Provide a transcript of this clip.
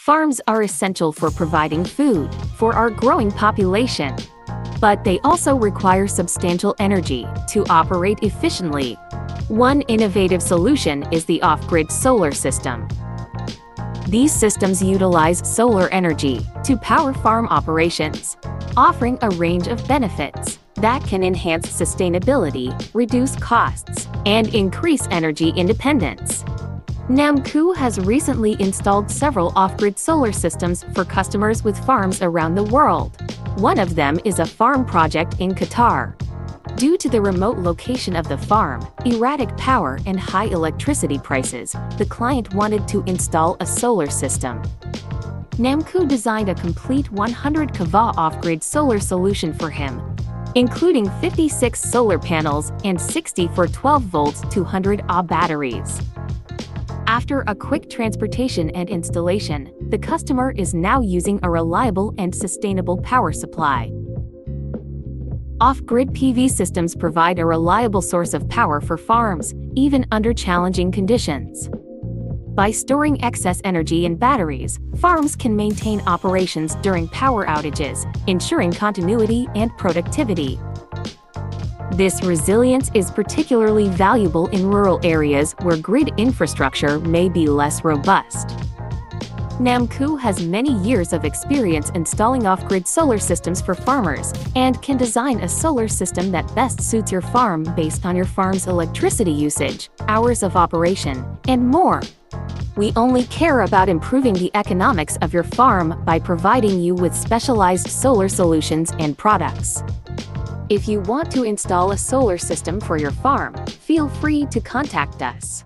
Farms are essential for providing food for our growing population, but they also require substantial energy to operate efficiently. One innovative solution is the off-grid solar system. These systems utilize solar energy to power farm operations, offering a range of benefits that can enhance sustainability, reduce costs, and increase energy independence. Namkoo has recently installed several off-grid solar systems for customers with farms around the world. One of them is a farm project in Qatar. Due to the remote location of the farm, erratic power and high electricity prices, the client wanted to install a solar system. Namkoo designed a complete 100 kV off-grid solar solution for him, including 56 solar panels and 60 for 12 volts 200 Ah batteries. After a quick transportation and installation, the customer is now using a reliable and sustainable power supply. Off-grid PV systems provide a reliable source of power for farms, even under challenging conditions. By storing excess energy in batteries, farms can maintain operations during power outages, ensuring continuity and productivity. This resilience is particularly valuable in rural areas where grid infrastructure may be less robust. Namkoo has many years of experience installing off-grid solar systems for farmers and can design a solar system that best suits your farm based on your farm's electricity usage, hours of operation, and more. We only care about improving the economics of your farm by providing you with specialized solar solutions and products. If you want to install a solar system for your farm, feel free to contact us.